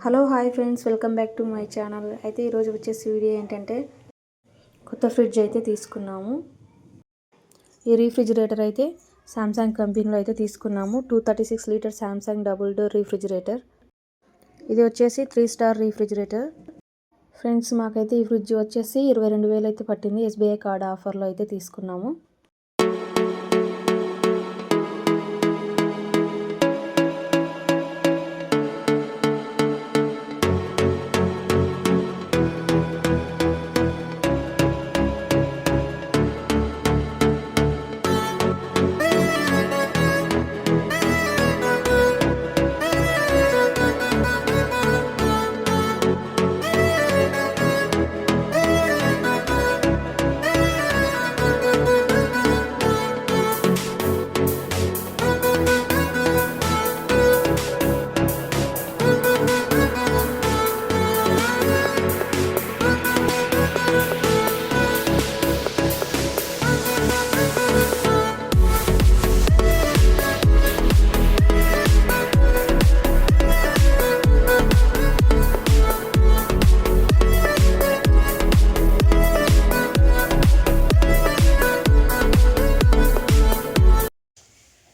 Hello hi friends, welcome back to my channel. అయితే ఈరోజు వచ్చేసి వీడియో ఏంటంటే కొత్త ఫ్రిడ్జ్ అయితే తీసుకున్నాము. ఈ రీఫ్రిజిరేటర్ అయితే సామ్సంగ్ కంపెనీలో అయితే తీసుకున్నాము. 236 litre Samsung double door refrigerator. ఇది వచ్చేసి 3 స్టార్ రీఫ్రిజిరేటర్. ఫ్రెండ్స్, మాకైతే ఈ ఫ్రిడ్జ్ వచ్చేసి 22,000 అయితే పట్టింది. SBI కార్డ్ ఆఫర్లో అయితే తీసుకున్నాము.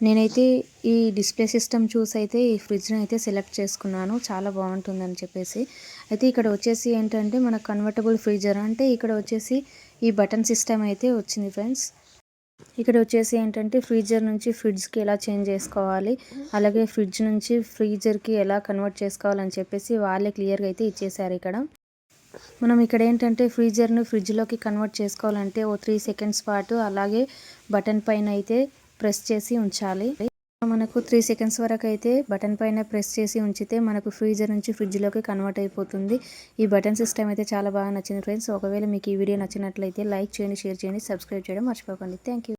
నేనైతే ఈ డిస్ప్లే సిస్టమ్ చూసి అయితే ఈ ఫ్రిడ్జ్ని అయితే సెలెక్ట్ చేసుకున్నాను. చాలా బాగుంటుందని చెప్పేసి. అయితే ఇక్కడ వచ్చేసి ఏంటంటే మన కన్వర్టబుల్ ఫ్రీజర్, అంటే ఇక్కడ వచ్చేసి ఈ బటన్ సిస్టమ్ అయితే వచ్చింది ఫ్రెండ్స్. ఇక్కడ వచ్చేసి ఏంటంటే ఫ్రీజర్ నుంచి ఫ్రిడ్జ్కి ఎలా చేంజ్ చేసుకోవాలి, అలాగే ఫ్రిడ్జ్ నుంచి ఫ్రీజర్కి ఎలా కన్వర్ట్ చేసుకోవాలని చెప్పేసి వాళ్ళే క్లియర్గా అయితే ఇచ్చేసారు. మనం ఇక్కడ ఏంటంటే ఫ్రీజర్ను ఫ్రిడ్జ్లోకి కన్వర్ట్ చేసుకోవాలంటే 3 సెకండ్స్ పాటు అలాగే బటన్ పైన అయితే ప్రెస్ చేసి ఉంచాలి. మనకు 3 సెకండ్స్ వరకు అయితే బటన్ పైన ప్రెస్ చేసి ఉంచితే మనకు ఫ్రీజర్ నుంచి ఫ్రిడ్జ్లోకి కన్వర్ట్ అయిపోతుంది. ఈ బటన్ సిస్టమ్ అయితే చాలా బాగా నచ్చింది ఫ్రెండ్స్. ఒకవేళ మీకు ఈ వీడియో నచ్చినట్లయితే లైక్ చేయండి, షేర్ చేయండి, సబ్స్క్రైబ్ చేయడం మర్చిపోకండి. Thank you.